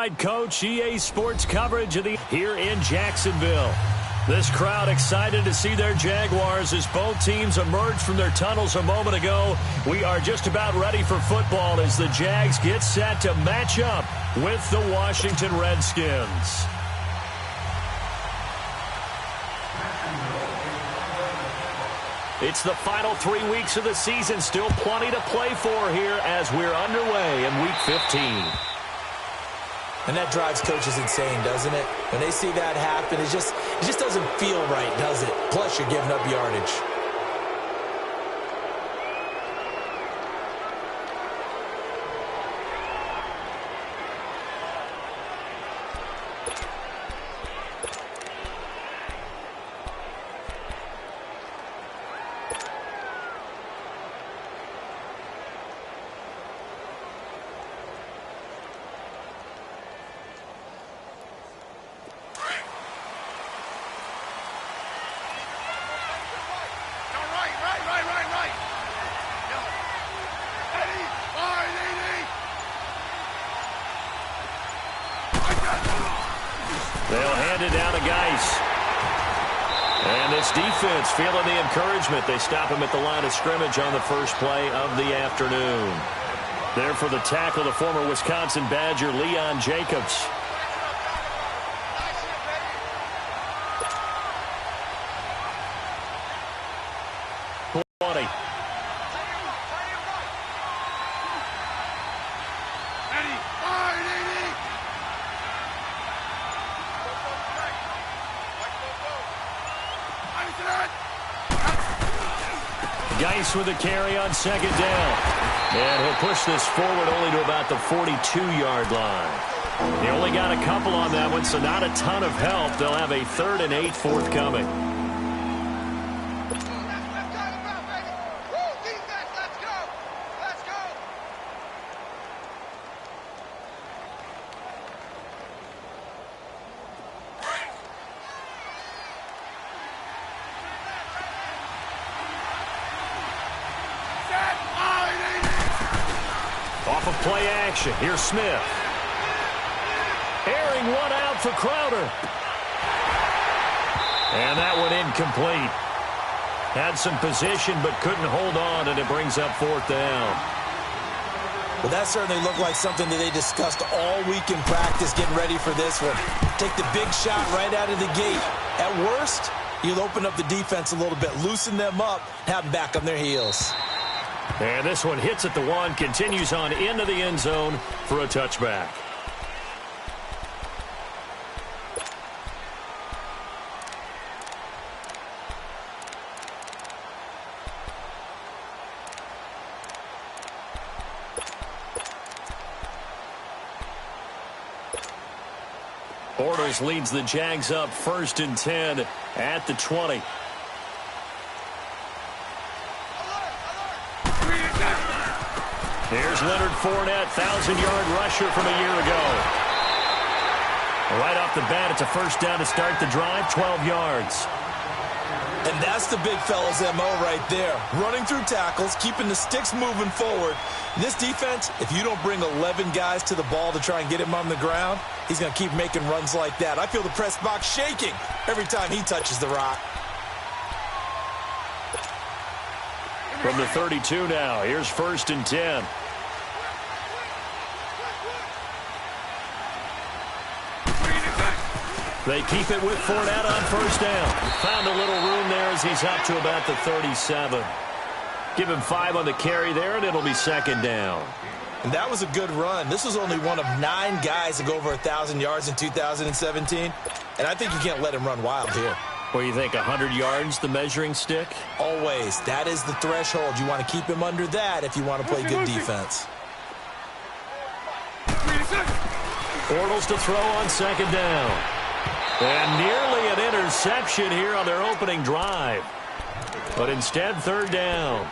right, Coach. EA Sports coverage of the here in Jacksonville. This crowd excited to see their Jaguars as both teams emerged from their tunnels a moment ago. We are just about ready for football as the Jags get set to match up with the Washington Redskins. It's the final 3 weeks of the season. Still plenty to play for here as we're underway in Week 15. And that drives coaches insane, doesn't it? When they see that happen, it just doesn't feel right, does it? Plus, you're giving up yardage. They'll hand it down to Geis. And this defense feeling the encouragement. They stop him at the line of scrimmage on the first play of the afternoon. There for the tackle, the former Wisconsin Badger, Leon Jacobs. Geis with a carry on second down. And he'll push this forward only to about the 42-yard line. They only got a couple on that one, so not a ton of help. They'll have a 3rd and 8 forthcoming. Off of play action. Here's Smith. Airing one out for Crowder. And that one incomplete. Had some position but couldn't hold on, and it brings up 4th down. Well, that certainly looked like something that they discussed all week in practice getting ready for this one. Take the big shot right out of the gate. At worst, you'll open up the defense a little bit, loosen them up, have them back on their heels. And this one hits at the 1, continues on into the end zone for a touchback. Bortles leads the Jags up 1st and 10 at the 20. Here's Leonard Fournette, 1,000-yard rusher from a year ago. Right off the bat, it's a first down to start the drive, 12 yards. And that's the big fella's MO right there. Running through tackles, keeping the sticks moving forward. This defense, if you don't bring 11 guys to the ball to try and get him on the ground, he's going to keep making runs like that. I feel the press box shaking every time he touches the rock. From the 32 now, here's 1st and 10. They keep it with Fournette on first down. Found a little room there as he's up to about the 37. Give him 5 on the carry there, and it'll be 2nd down. And that was a good run. This was only one of 9 guys to go over 1,000 yards in 2017. And I think you can't let him run wild here. What do you think, 100 yards, the measuring stick? Always. That is the threshold. You want to keep him under that if you want to play good defense. Bortles to throw on 2nd down. And nearly an interception here on their opening drive. But instead, 3rd down.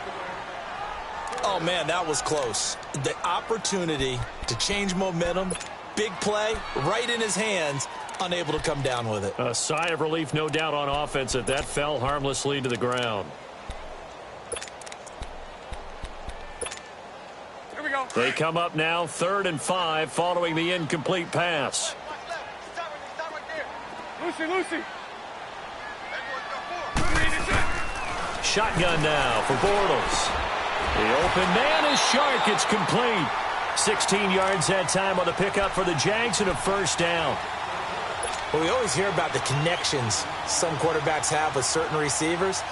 Oh, man, that was close. The opportunity to change momentum, big play, right in his hands, unable to come down with it. A sigh of relief, no doubt, on offense that fell harmlessly to the ground. Here we go. They come up now 3rd and 5 following the incomplete pass. Lucy. Shotgun now for Bortles. The open man is Shark. It's complete. 16 yards that time on the pickup for the Jags and a first down. Well, we always hear about the connections some quarterbacks have with certain receivers.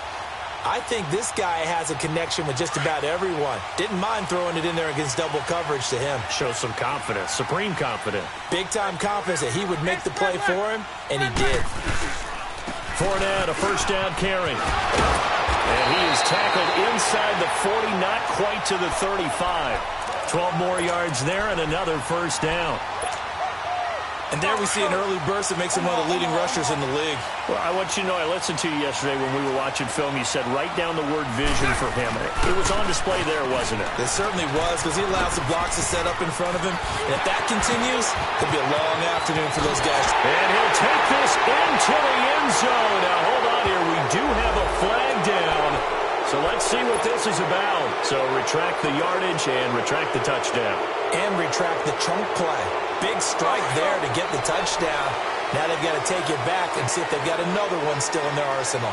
I think this guy has a connection with just about everyone. Didn't mind throwing it in there against double coverage to him. Shows some confidence, supreme confidence. Big-time confidence that he would make the play for him, and he did. Fournette, a first down carry. And he is tackled inside the 40, not quite to the 35. 12 more yards there and another first down. And there we see an early burst that makes him one of the leading rushers in the league. Well, I want you to know, I listened to you yesterday when we were watching film. You said write down the word vision for him. It was on display there, wasn't it? It certainly was, because he allows the blocks to set up in front of him. And if that continues, it'll be a long afternoon for those guys. And he'll take this into the end zone. Now, hold on here. We do have a flag down. So let's see what this is about. So retract the yardage and retract the touchdown. And retract the chunk play. Big strike there to get the touchdown. Now they've got to take it back and see if they've got another one still in their arsenal.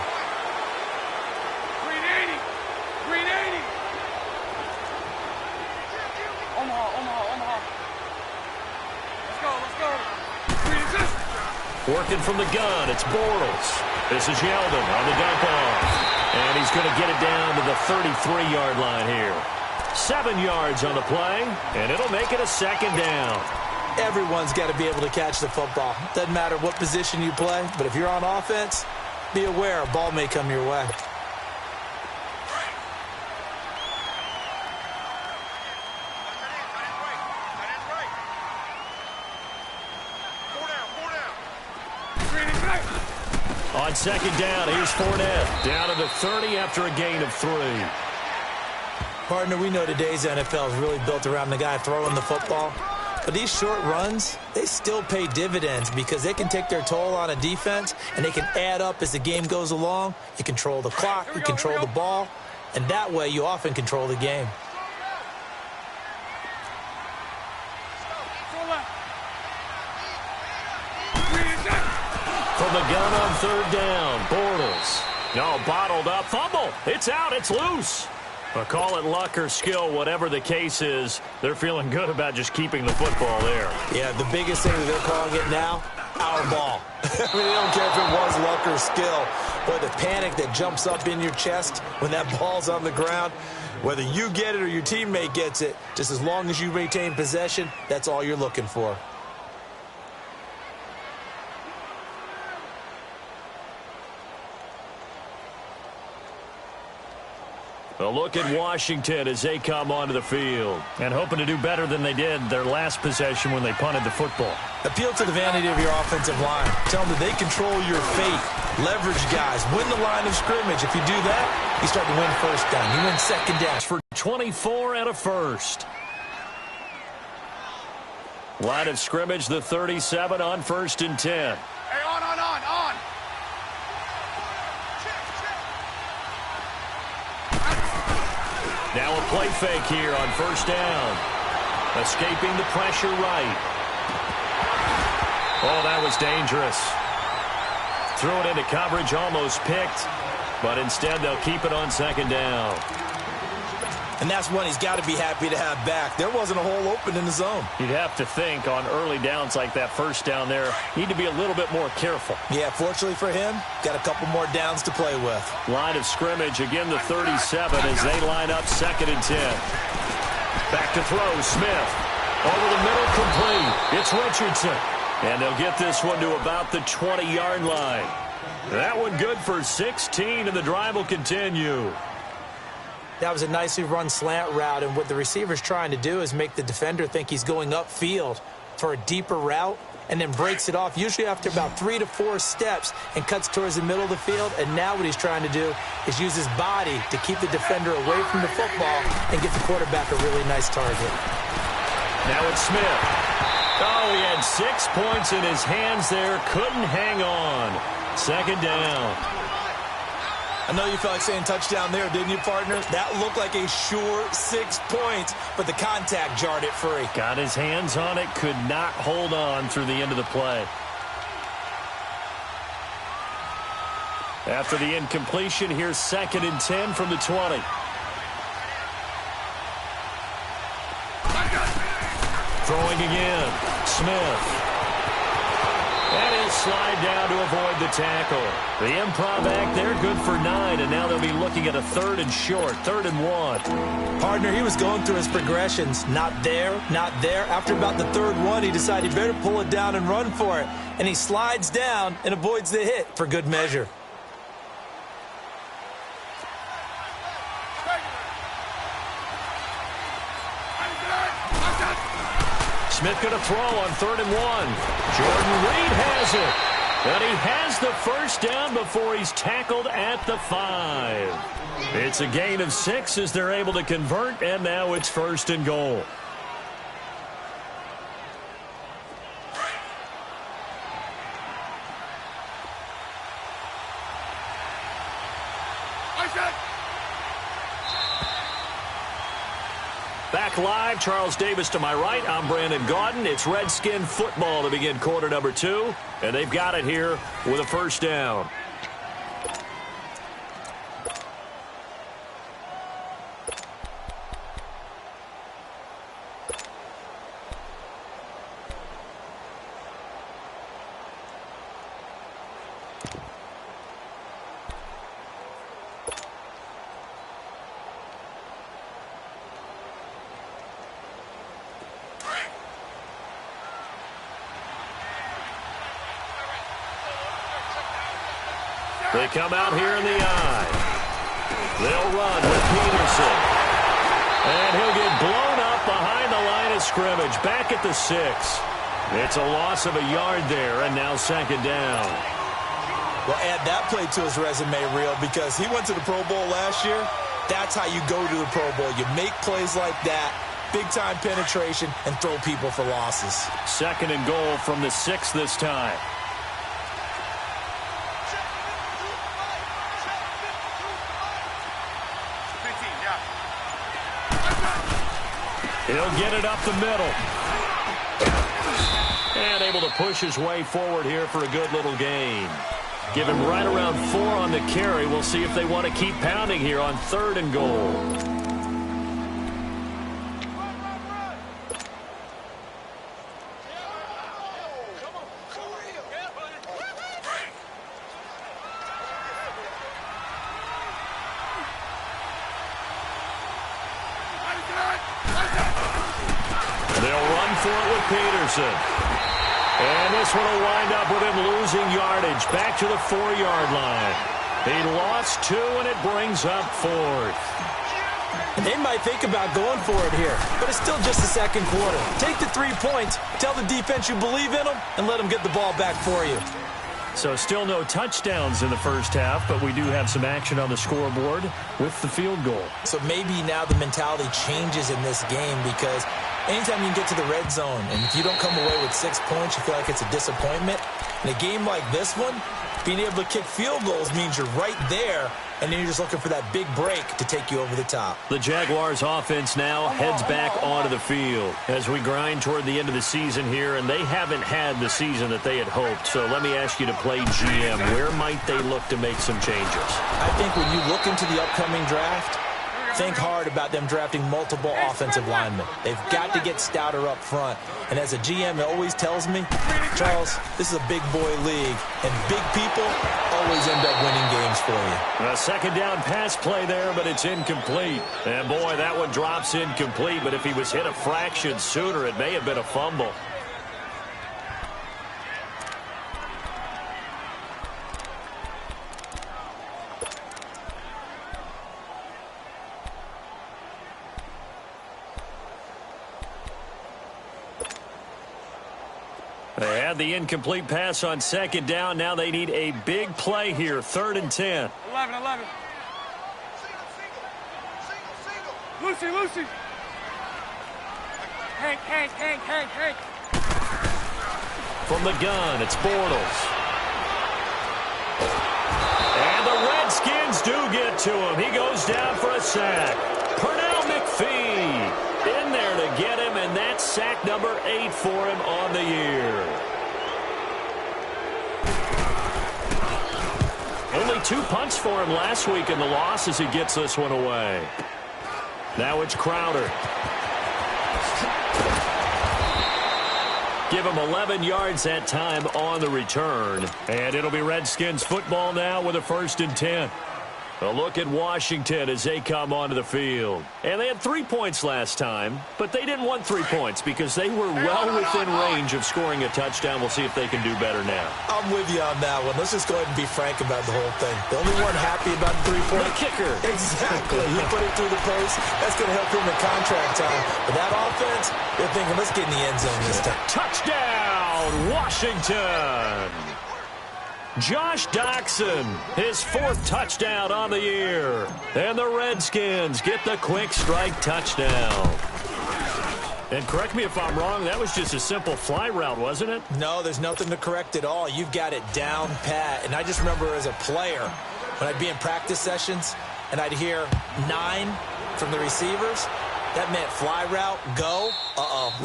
Green 80. Omaha. Let's go. Green assist. Working from the gun, it's Bortles. This is Yeldon on the dump off. And he's going to get it down to the 33-yard line here. 7 yards on the play, and it'll make it a second down. Everyone's got to be able to catch the football. Doesn't matter what position you play, but if you're on offense, be aware a ball may come your way. On second down, here's Fournette. Down to the 30 after a gain of 3. Partner, we know today's NFL is really built around the guy throwing the football. But these short runs, they still pay dividends because they can take their toll on a defense, and they can add up as the game goes along. You control the clock, you control the ball, and that way you often control the game. From the gun on third down, Bortles. No, bottled up, fumble. It's out, it's loose. But call it luck or skill, whatever the case is, they're feeling good about just keeping the football there. Yeah, the biggest thing that they're calling it now, our ball. I mean, they don't care if it was luck or skill. Boy, the panic that jumps up in your chest when that ball's on the ground, whether you get it or your teammate gets it, just as long as you retain possession, that's all you're looking for. A look at Washington as they come onto the field and hoping to do better than they did their last possession when they punted the football. Appeal to the vanity of your offensive line. Tell them that they control your fate. Leverage guys. Win the line of scrimmage. If you do that, you start to win first down. You win second down. For 24 and a first. Line of scrimmage, the 37 on 1st and 10. Hey, on. Now a play fake here on first down. Escaping the pressure right. Oh, that was dangerous. Threw it into coverage, almost picked. But instead, they'll keep it on second down. And that's one he's got to be happy to have back. There wasn't a hole open in the zone. You'd have to think on early downs like that first down there, need to be a little bit more careful. Yeah, fortunately for him, got a couple more downs to play with. Line of scrimmage, again the 37 as they line up 2nd and 10. Back to throw, Smith. Over the middle, complete. It's Richardson. And they'll get this one to about the 20-yard line. That one good for 16, and the drive will continue. That was a nicely run slant route, and what the receiver's trying to do is make the defender think he's going upfield for a deeper route and then breaks it off, usually after about 3 to 4 steps, and cuts towards the middle of the field. And now what he's trying to do is use his body to keep the defender away from the football and give the quarterback a really nice target. Now it's Smith. Oh, he had 6 points in his hands there. Couldn't hang on. Second down. I know you felt like saying touchdown there, didn't you, partner? That looked like a sure 6 points, but the contact jarred it free. Got his hands on it, could not hold on through the end of the play. After the incompletion, here's 2nd and 10 from the 20. Throwing again, Smith. And he'll slide down to avoid the tackle. The improv act there, good for 9, and now they'll be looking at a 3rd and short, 3rd and 1. Partner, he was going through his progressions. Not there, not there. After about the 3rd one, he decided he better pull it down and run for it. And he slides down and avoids the hit for good measure. Smith going to throw on 3rd and 1. Jordan Reed has it. And he has the first down before he's tackled at the 5. It's a gain of 6 as they're able to convert, and now it's 1st and goal. Back live, Charles Davis to my right. I'm Brandon Gaudin. It's Redskin football to begin quarter number 2. And they've got it here with a first down. They come out here in the eye. They'll run with Peterson. And he'll get blown up behind the line of scrimmage. Back at the 6. It's a loss of a yard there, and now 2nd down. Well, add that play to his resume reel because he went to the Pro Bowl last year. That's how you go to the Pro Bowl. You make plays like that, big-time penetration, and throw people for losses. 2nd and goal from the 6 this time. He'll get it up the middle. And able to push his way forward here for a good little gain. Give him right around 4 on the carry. We'll see if they want to keep pounding here on 3rd and goal. Peterson. And this one will wind up with him losing yardage back to the 4-yard line. He lost 2, and it brings up 4th. They might think about going for it here, but it's still just the 2nd quarter. Take the 3 points, tell the defense you believe in them, and let them get the ball back for you. So still no touchdowns in the first half, but we do have some action on the scoreboard with the field goal. So maybe now the mentality changes in this game because anytime you can get to the red zone, and if you don't come away with 6 points, you feel like it's a disappointment. In a game like this one, being able to kick field goals means you're right there, and then you're just looking for that big break to take you over the top. The Jaguars offense now heads back onto the field as we grind toward the end of the season here, and they haven't had the season that they had hoped. So let me ask you to play GM. Where might they look to make some changes? I think when you look into the upcoming draft, think hard about them drafting multiple offensive linemen. They've got to get stouter up front. And as a GM, it always tells me, Charles, this is a big boy league, and big people always end up winning games for you. A 2nd down pass play there, but it's incomplete. And boy, that one drops incomplete, but if he was hit a fraction sooner, it may have been a fumble. They had the incomplete pass on 2nd down. Now they need a big play here. 3rd and 10. 11. Lucy. Hank. From the gun, it's Bortles. And the Redskins do back to him. He goes down for a sack. Pernell McPhee in there to get him, and that's sack number 8 for him on the year. Only 2 punts for him last week in the loss as he gets this one away. Now it's Crowder. Give him 11 yards that time on the return. And it'll be Redskins football now with a 1st and 10. A look at Washington as they come onto the field. And they had 3 points last time, but they didn't want 3 points because they were well within range of scoring a touchdown. We'll see if they can do better now. I'm with you on that one. Let's just go ahead and be frank about the whole thing. The only one happy about the 3-point. The kicker. Exactly. He put it through the post. That's going to help him in contract time. But that offense, they're thinking, let's get in the end zone this time. Touchdown, Washington. Josh Doxson, his 4th touchdown on the year. And the Redskins get the quick strike touchdown. And correct me if I'm wrong, that was just a simple fly route, wasn't it? No, there's nothing to correct at all. You've got it down pat. And I just remember as a player, when I'd be in practice sessions, and I'd hear 9 from the receivers, that meant fly route, go,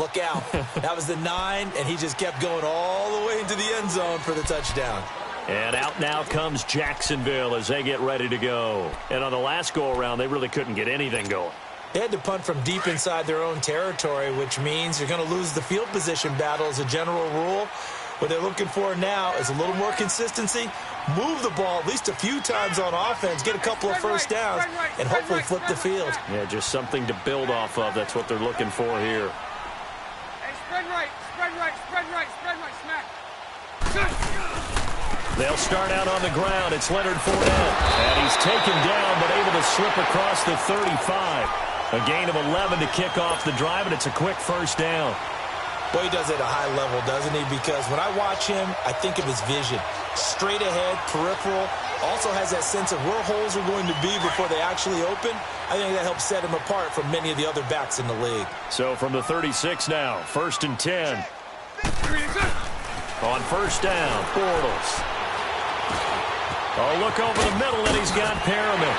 look out. That was the 9, and he just kept going all the way into the end zone for the touchdown. And out now comes Jacksonville as they get ready to go. And on the last go-around, they really couldn't get anything going. They had to punt from deep inside their own territory, which means you're going to lose the field position battle as a general rule. What they're looking for now is a little more consistency, move the ball at least a few times on offense, get a couple of first downs, and hopefully flip the field. Yeah, just something to build off of. That's what they're looking for here. Hey, spread right, spread right, spread right, spread right, smack. They'll start out on the ground. It's Leonard Fournette. And he's taken down but able to slip across the 35. A gain of 11 to kick off the drive, and it's a quick first down. Well, he does it at a high level, doesn't he? Because when I watch him, I think of his vision. Straight ahead, peripheral. Also has that sense of where holes are going to be before they actually open. I think that helps set him apart from many of the other backs in the league. So from the 36 now, 1st and 10. On first down, Bortles. Oh, look over the middle, and he's got Perriman.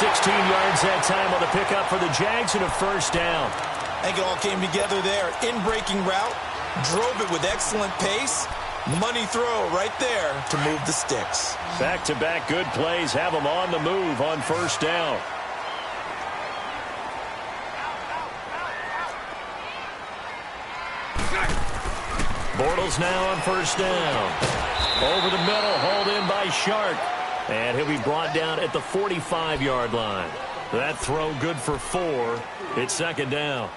16 yards that time on the pickup for the Jags and a first down. I think it all came together there. In-breaking route, drove it with excellent pace. Money throw right there to move the sticks. Back-to-back good plays have them on the move on first down. Bortles now on first down. Over the middle, hauled in by Shark. And he'll be brought down at the 45-yard line. That throw good for 4. It's 2nd down.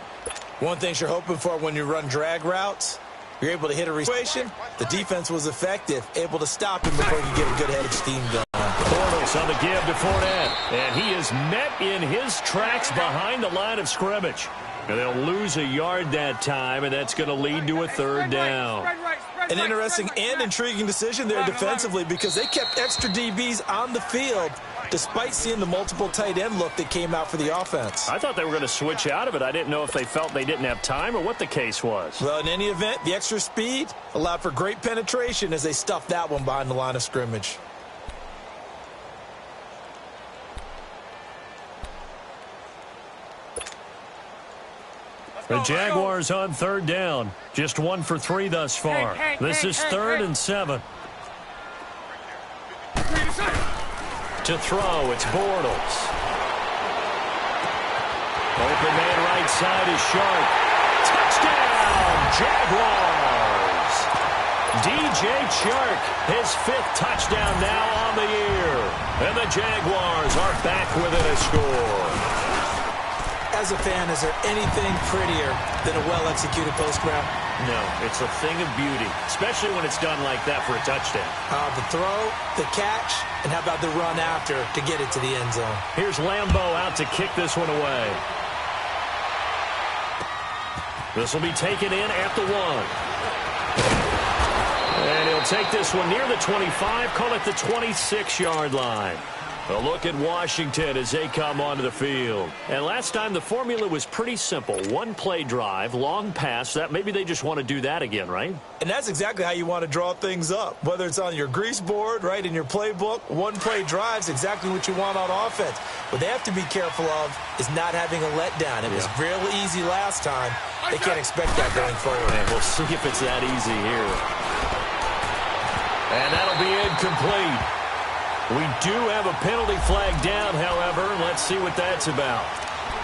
One thing you're hoping for when you run drag routes, you're able to hit a situation. The defense was effective, able to stop him before you get a good head of steam going. Bortles on the give to Fournette. And he is met in his tracks behind the line of scrimmage. And they'll lose a yard that time, and that's going to lead to a 3rd down. An interesting and intriguing decision there defensively because they kept extra DBs on the field despite seeing the multiple tight end look that came out for the offense. I thought they were going to switch out of it. I didn't know if they felt they didn't have time or what the case was. Well, in any event, the extra speed allowed for great penetration as they stuffed that one behind the line of scrimmage. The Jaguars on 3rd down. Just 1 for 3 thus far. This is 3rd and 7. To throw, it's Bortles. Open man right side is Shark. Touchdown, Jaguars! DJ Chark, his 5th touchdown now on the year. And the Jaguars are back within a score. As a fan, is there anything prettier than a well-executed post route? No, it's a thing of beauty, especially when it's done like that for a touchdown. The throw, the catch, and how about the run after to get it to the end zone? Here's Lambeau out to kick this one away. This will be taken in at the 1. And he'll take this one near the 25, call it the 26-yard line. A look at Washington as they come onto the field. And last time the formula was pretty simple. One play drive, long pass. That maybe they just want to do that again, right? And that's exactly how you want to draw things up. Whether it's on your grease board, right, in your playbook, one play drive is exactly what you want on offense. What they have to be careful of is not having a letdown. It was real easy last time. They can't expect that going forward. And we'll see if it's that easy here. And that'll be incomplete. We do have a penalty flag down, however. Let's see what that's about.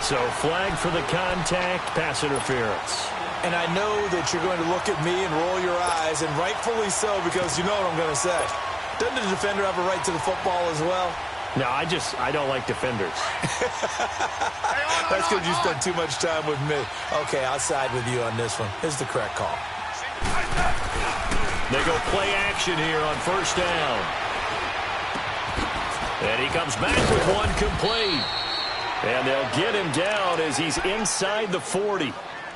So flag for the contact, pass interference. And I know that you're going to look at me and roll your eyes, and rightfully so, because you know what I'm going to say. Doesn't the defender have a right to the football as well? No, I don't like defenders. That's because you spend too much time with me. Okay, I'll side with you on this one. Here's the correct call. They go play action here on first down. And he comes back with one complete. And they'll get him down as he's inside the 40.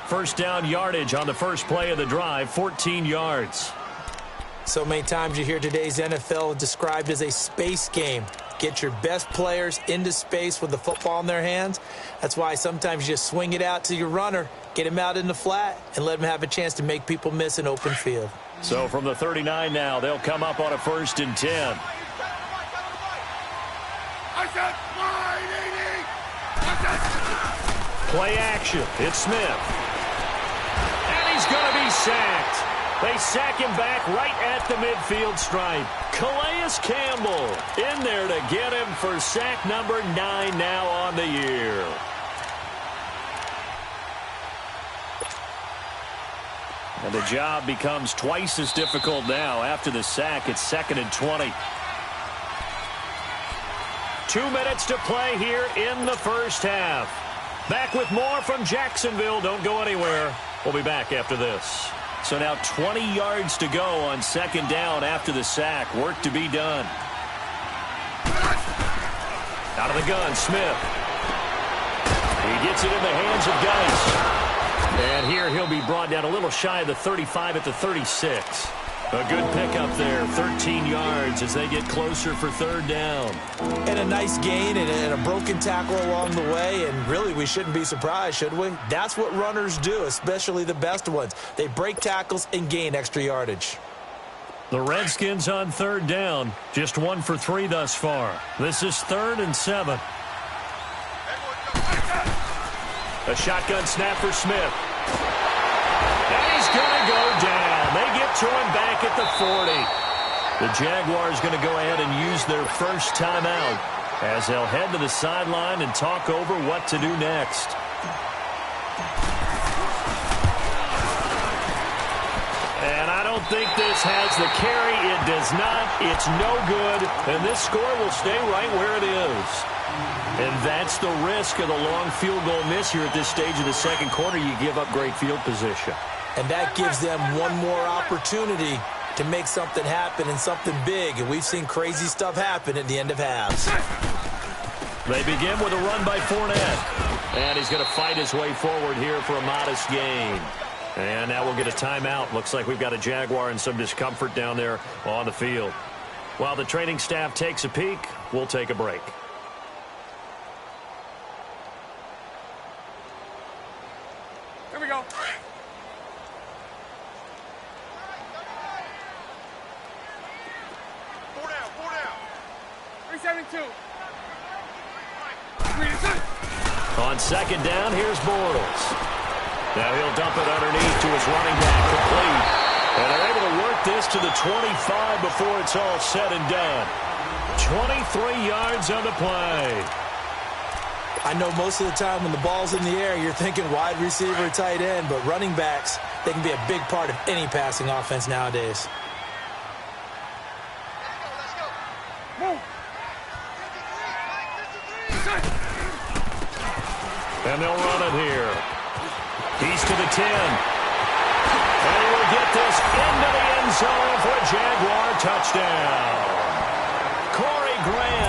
First down yardage on the first play of the drive, 14 yards. So many times you hear today's NFL described as a space game. Get your best players into space with the football in their hands. That's why sometimes you just swing it out to your runner, get him out in the flat, and let him have a chance to make people miss an open field. So from the 39 now, they'll come up on a 1st and 10. Play action. It's Smith. And he's going to be sacked. They sack him back right at the midfield stripe. Calais Campbell in there to get him for sack number 9 now on the year. And the job becomes twice as difficult now. After the sack, it's 2nd and 20. 2 minutes to play here in the first half. Back with more from Jacksonville. Don't go anywhere. We'll be back after this. So now 20 yards to go on 2nd down after the sack. Work to be done. Out of the gun, Smith. He gets it in the hands of Geis. And here he'll be brought down a little shy of the 35 at the 36. A good pickup there, 13 yards as they get closer for 3rd down. And a nice gain and a broken tackle along the way, and really we shouldn't be surprised, should we? That's what runners do, especially the best ones. They break tackles and gain extra yardage. The Redskins on 3rd down, just 1 for 3 thus far. This is 3rd and 7. A shotgun snap for Smith. And he's going to go down. They get to him back at the 40. The Jaguars going to go ahead and use their first timeout as they'll head to the sideline and talk over what to do next. And I don't think this has the carry. It does not. It's no good. And this score will stay right where it is. And that's the risk of the long field goal miss here at this stage of the second quarter. You give up great field position. And that gives them one more opportunity to make something happen and something big. And we've seen crazy stuff happen at the end of halves. They begin with a run by Fournette. And he's going to fight his way forward here for a modest gain. And now we'll get a timeout. Looks like we've got a Jaguar in some discomfort down there on the field. While the training staff takes a peek, we'll take a break. Here we go. Four down. 372. On 2nd down, here's Bortles. Now he'll dump it underneath to his running back, complete. And they're able to work this to the 25 before it's all said and done. 23 yards on the play. I know most of the time when the ball's in the air, you're thinking wide receiver, tight end, but running backs, they can be a big part of any passing offense nowadays. Move. And they'll run it here. He's to the 10. And he will get this into the end zone for a Jaguar touchdown. Corey Graham